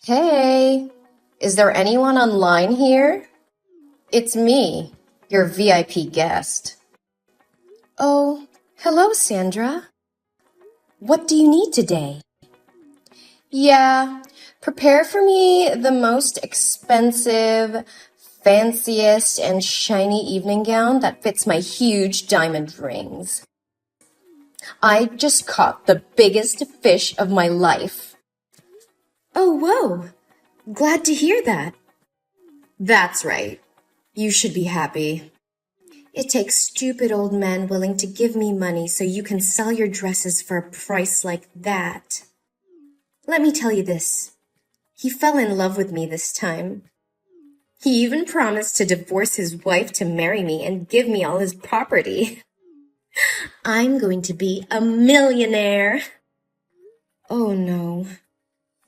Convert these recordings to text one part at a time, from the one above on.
Hey, is there anyone online here? It's me, your VIP guest. Oh, hello, Sandra. What do you need today? Yeah, prepare for me the most expensive, fanciest, and shiny evening gown that fits my huge diamond rings. I just caught the biggest fish of my life. Oh, whoa. Glad to hear that. That's right. You should be happy. It takes stupid old men willing to give me money so you can sell your dresses for a price like that. Let me tell you this. He fell in love with me this time. He even promised to divorce his wife to marry me and give me all his property. I'm going to be a millionaire. Oh no,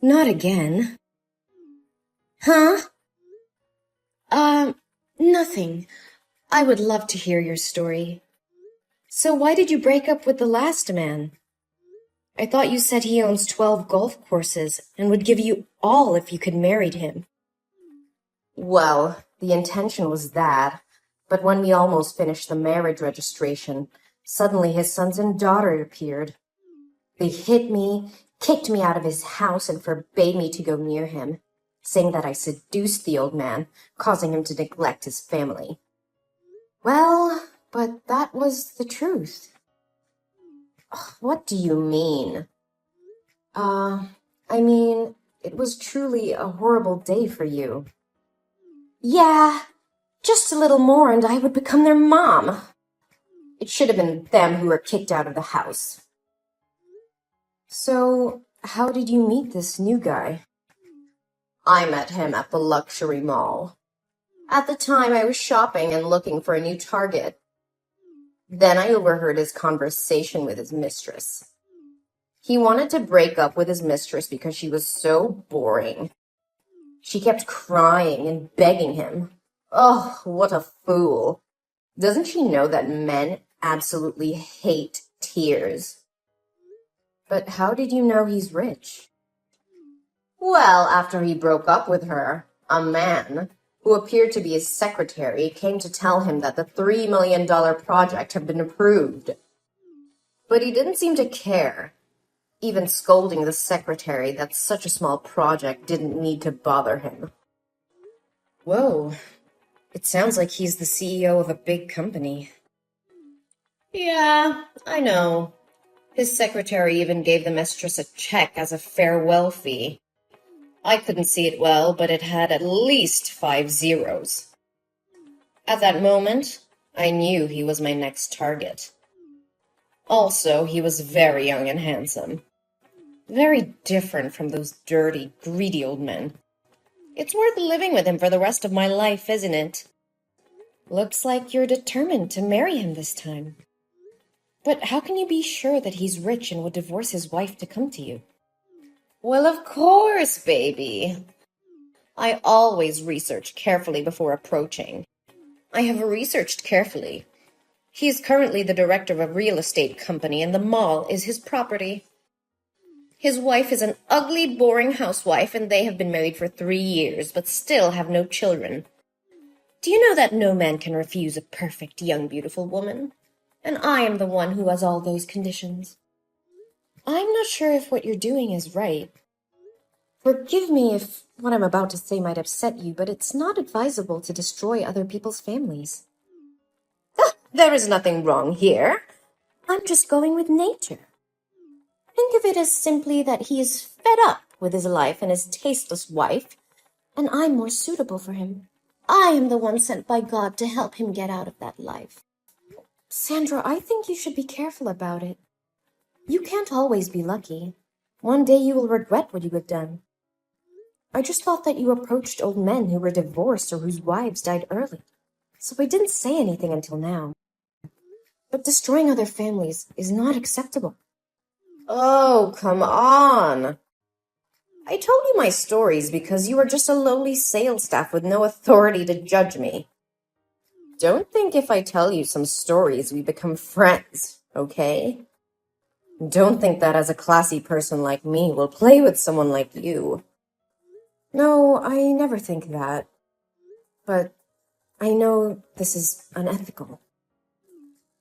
not again. Huh? Nothing. I would love to hear your story. So why did you break up with the last man? I thought you said he owns 12 golf courses and would give you all if you could marry him. Well, the intention was that, but when we almost finished the marriage registration, suddenly his sons and daughter appeared. They hit me, kicked me out of his house, and forbade me to go near him, saying that I seduced the old man, causing him to neglect his family. Well, but that was the truth. What do you mean? I mean, it was truly a horrible day for you. Yeah, just a little more and I would become their mom. It should have been them who were kicked out of the house. So, how did you meet this new guy? I met him at the luxury mall. At the time, I was shopping and looking for a new target. Then I overheard his conversation with his mistress. He wanted to break up with his mistress because she was so boring. She kept crying and begging him. Oh, what a fool. Doesn't she know that men absolutely hate tears? But how did you know he's rich? Well, after he broke up with her, a man, who appeared to be his secretary, came to tell him that the $3 million project had been approved. But he didn't seem to care, even scolding the secretary that such a small project didn't need to bother him. Whoa, it sounds like he's the CEO of a big company. Yeah, I know. His secretary even gave the mistress a check as a farewell fee. I couldn't see it well, but it had at least 5 zeros. At that moment, I knew he was my next target. Also, he was very young and handsome. Very different from those dirty, greedy old men. It's worth living with him for the rest of my life, isn't it? Looks like you're determined to marry him this time. But how can you be sure that he's rich and would divorce his wife to come to you? Well, of course, baby. I always research carefully before approaching. I have researched carefully. He is currently the director of a real estate company, and the mall is his property. His wife is an ugly, boring housewife, and they have been married for 3 years, but still have no children. Do you know that no man can refuse a perfect, young, beautiful woman? And I am the one who has all those conditions. I'm not sure if what you're doing is right. Forgive me if what I'm about to say might upset you, but it's not advisable to destroy other people's families. There is nothing wrong here. I'm just going with nature. Think of it as simply that he is fed up with his life and his tasteless wife, and I'm more suitable for him. I am the one sent by God to help him get out of that life. Sandra, I think you should be careful about it. You can't always be lucky. One day you will regret what you have done. I just thought that you approached old men who were divorced or whose wives died early, so I didn't say anything until now. But destroying other families is not acceptable. Oh, come on. I told you my stories because you are just a lowly sales staff with no authority to judge me. Don't think if I tell you some stories we become friends, okay? Don't think that as a classy person like me will play with someone like you. No, I never think that. But I know this is unethical.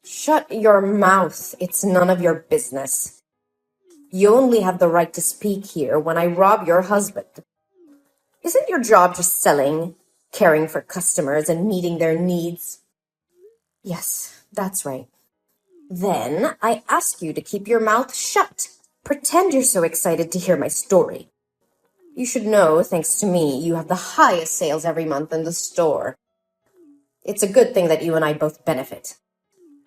Shut your mouth. It's none of your business. You only have the right to speak here when I rob your husband. Isn't your job just selling, caring for customers, and meeting their needs? Yes, that's right. Then I ask you to keep your mouth shut. Pretend you're so excited to hear my story. You should know, thanks to me, you have the highest sales every month in the store. It's a good thing that you and I both benefit.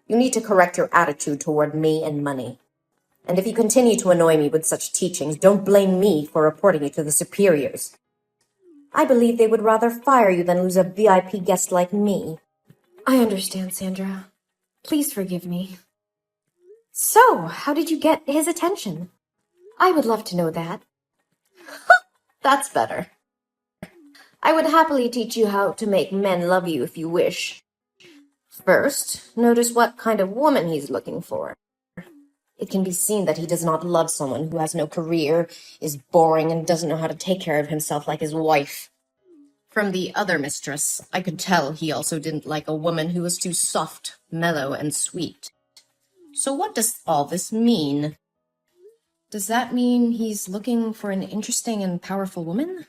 You need to correct your attitude toward me and money. And if you continue to annoy me with such teachings, don't blame me for reporting you to the superiors. I believe they would rather fire you than lose a VIP guest like me. I understand, Sandra. Please forgive me. So, how did you get his attention? I would love to know that. That's better. I would happily teach you how to make men love you if you wish. First, notice what kind of woman he's looking for. It can be seen that he does not love someone who has no career, is boring, and doesn't know how to take care of himself like his wife. From the other mistress, I could tell he also didn't like a woman who was too soft, mellow, and sweet. So what does all this mean? Does that mean he's looking for an interesting and powerful woman?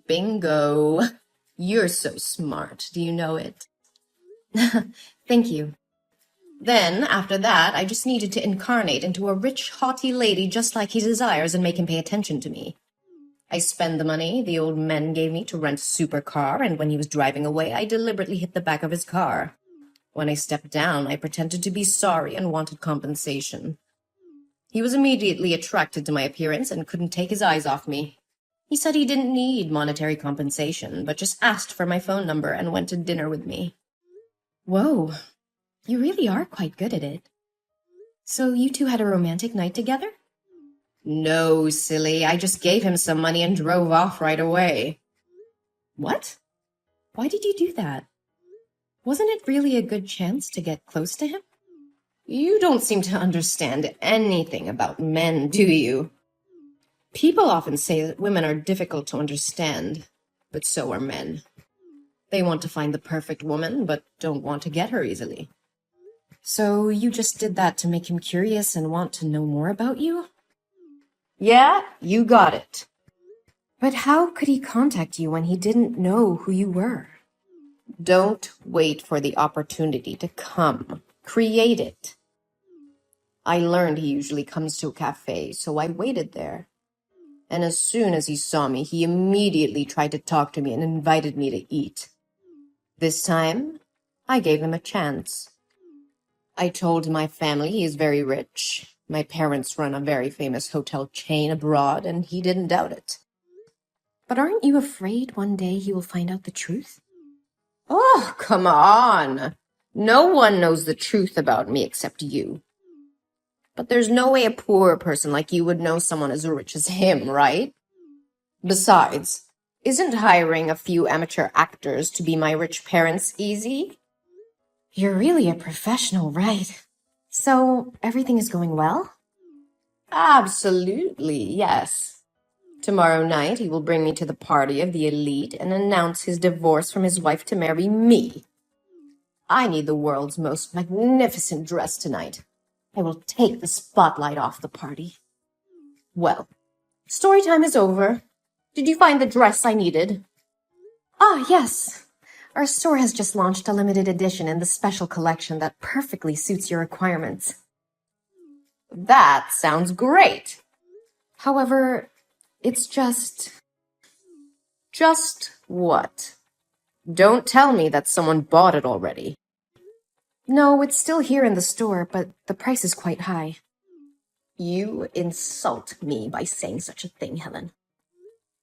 Bingo! You're so smart. Do you know it? Thank you. Then, after that, I just needed to incarnate into a rich, haughty lady just like he desires and make him pay attention to me. I spend the money the old men gave me to rent a supercar, and when he was driving away, I deliberately hit the back of his car. When I stepped down, I pretended to be sorry and wanted compensation. He was immediately attracted to my appearance and couldn't take his eyes off me. He said he didn't need monetary compensation, but just asked for my phone number and went to dinner with me. Whoa, you really are quite good at it. So you two had a romantic night together? No, silly. I just gave him some money and drove off right away. What? Why did you do that? Wasn't it really a good chance to get close to him? You don't seem to understand anything about men, do you? People often say that women are difficult to understand, but so are men. They want to find the perfect woman, but don't want to get her easily. So you just did that to make him curious and want to know more about you? Yeah, you got it. But how could he contact you when he didn't know who you were? Don't wait for the opportunity to come. Create it. I learned he usually comes to a cafe, so I waited there. And as soon as he saw me, he immediately tried to talk to me and invited me to eat. This time, I gave him a chance. I told my family he is very rich. My parents run a very famous hotel chain abroad, and he didn't doubt it. But aren't you afraid one day he will find out the truth? Oh, come on. No one knows the truth about me except you. But there's no way a poor person like you would know someone as rich as him, right? Besides, isn't hiring a few amateur actors to be my rich parents easy? You're really a professional, right? So, everything is going well? Absolutely, yes. Tomorrow night, he will bring me to the party of the elite and announce his divorce from his wife to marry me. I need the world's most magnificent dress tonight. I will take the spotlight off the party. Well, story time is over. Did you find the dress I needed? Ah, yes. Our store has just launched a limited edition in the special collection that perfectly suits your requirements. That sounds great. However, it's just... Just what? Don't tell me that someone bought it already. No, it's still here in the store, but the price is quite high. You insult me by saying such a thing, Helen.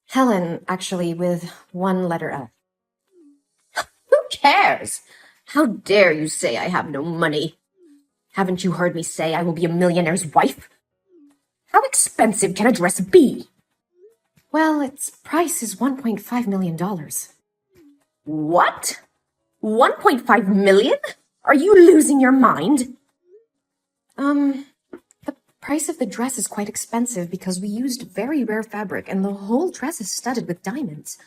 Helen, actually, with one letter F. Who cares? How dare you say I have no money? Haven't you heard me say I will be a millionaire's wife? How expensive can a dress be? Well, its price is $1.5 million. What? 1.5 million? Are you losing your mind? The price of the dress is quite expensive because we used very rare fabric and the whole dress is studded with diamonds.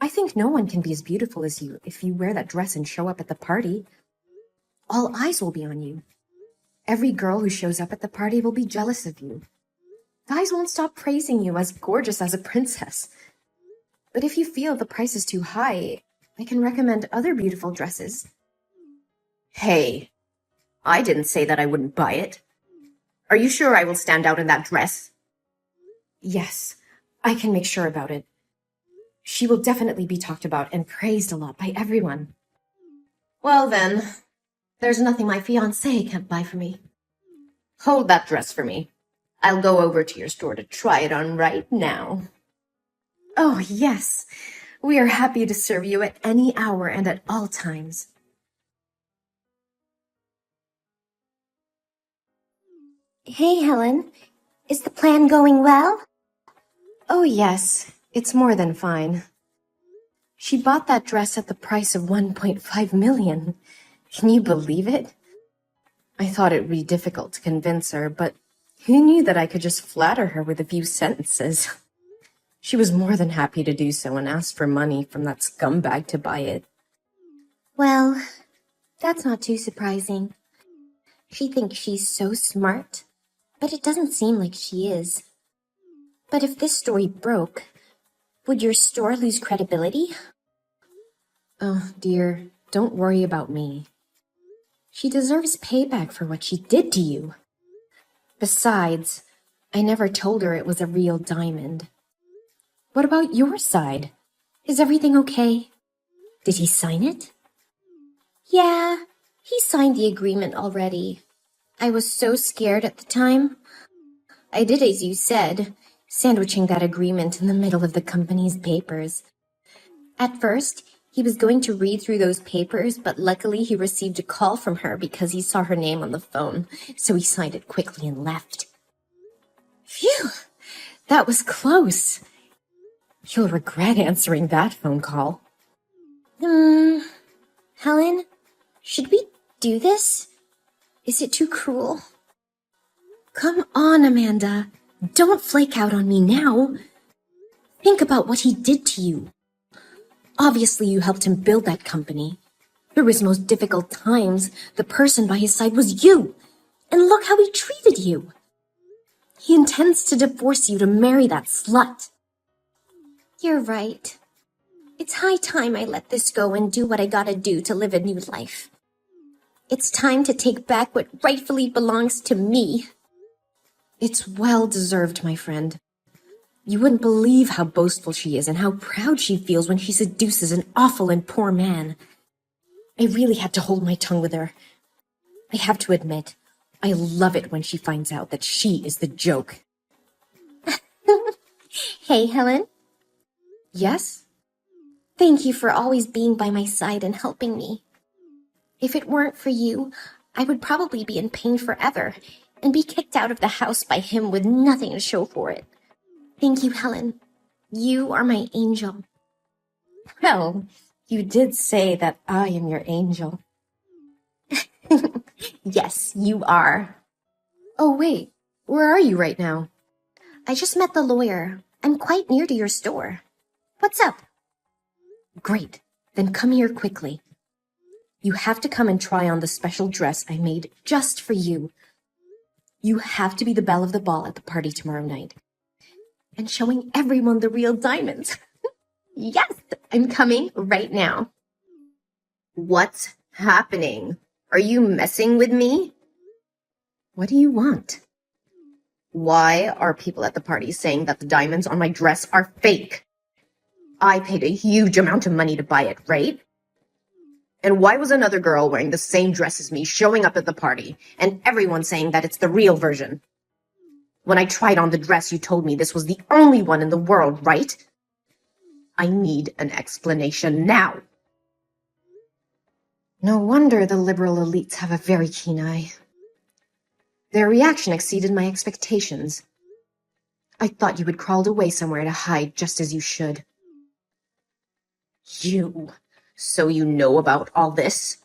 I think no one can be as beautiful as you if you wear that dress and show up at the party. All eyes will be on you. Every girl who shows up at the party will be jealous of you. Guys won't stop praising you as gorgeous as a princess. But if you feel the price is too high, I can recommend other beautiful dresses. Hey, I didn't say that I wouldn't buy it. Are you sure I will stand out in that dress? Yes, I can make sure about it. She will definitely be talked about and praised a lot by everyone. Well then, there's nothing my fiancé can't buy for me. Hold that dress for me. I'll go over to your store to try it on right now. Oh, yes. We are happy to serve you at any hour and at all times. Hey, Helen. Is the plan going well? Oh, yes. It's more than fine. She bought that dress at the price of 1.5 million. Can you believe it? I thought it would be difficult to convince her, but who knew that I could just flatter her with a few sentences? She was more than happy to do so and asked for money from that scumbag to buy it. Well, that's not too surprising. She thinks she's so smart, but it doesn't seem like she is. But if this story broke, would your store lose credibility? Oh, dear, don't worry about me. She deserves payback for what she did to you. Besides, I never told her it was a real diamond. What about your side? Is everything okay? Did he sign it? Yeah, he signed the agreement already. I was so scared at the time. I did as you said, sandwiching that agreement in the middle of the company's papers. At first, he was going to read through those papers, but luckily he received a call from her because he saw her name on the phone, so he signed it quickly and left. Phew! That was close. You'll regret answering that phone call. Helen, should we do this? Is it too cruel? Come on, Amanda. Don't flake out on me now. Think about what he did to you. Obviously, you helped him build that company. Through his most difficult times, the person by his side was you. And look how he treated you. He intends to divorce you to marry that slut. You're right. It's high time I let this go and do what I gotta do to live a new life. It's time to take back what rightfully belongs to me. It's well deserved, my friend. You wouldn't believe how boastful she is and how proud she feels when she seduces an awful and poor man. I really had to hold my tongue with her. I have to admit, I love it when she finds out that she is the joke. Hey, Helen. Yes? Thank you for always being by my side and helping me. If it weren't for you, I would probably be in pain forever and be kicked out of the house by him with nothing to show for it. Thank you, Helen. You are my angel. Well, you did say that I am your angel. Yes, you are. Oh, wait. Where are you right now? I just met the lawyer. I'm quite near to your store. What's up? Great. Then come here quickly. You have to come and try on the special dress I made just for you. You have to be the belle of the ball at the party tomorrow night. And showing everyone the real diamonds. Yes, I'm coming right now. What's happening? Are you messing with me? What do you want? Why are people at the party saying that the diamonds on my dress are fake? I paid a huge amount of money to buy it, right? And why was another girl wearing the same dress as me showing up at the party, and everyone saying that it's the real version? When I tried on the dress, you told me this was the only one in the world, right? I need an explanation now. No wonder the liberal elites have a very keen eye. Their reaction exceeded my expectations. I thought you had crawled away somewhere to hide just as you should. You? So you know about all this?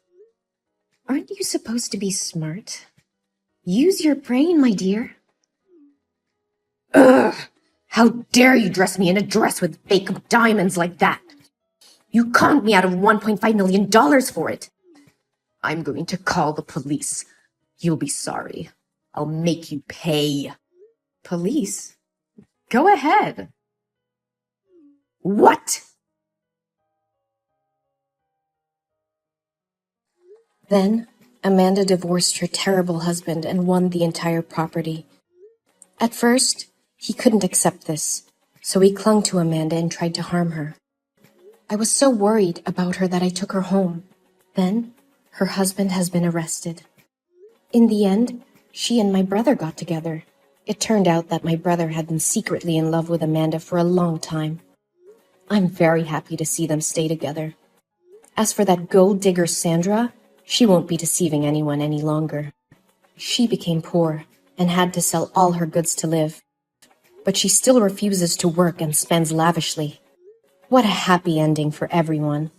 Aren't you supposed to be smart? Use your brain, my dear. Ugh! How dare you dress me in a dress with fake diamonds like that? You conned me out of $1.5 million for it. I'm going to call the police. You'll be sorry. I'll make you pay. Police? Go ahead. What? Then, Amanda divorced her terrible husband and won the entire property. At first, he couldn't accept this, so he clung to Amanda and tried to harm her. I was so worried about her that I took her home. Then, her husband has been arrested. In the end, she and my brother got together. It turned out that my brother had been secretly in love with Amanda for a long time. I'm very happy to see them stay together. As for that gold digger Sandra, she won't be deceiving anyone any longer. She became poor and had to sell all her goods to live. But she still refuses to work and spends lavishly. What a happy ending for everyone.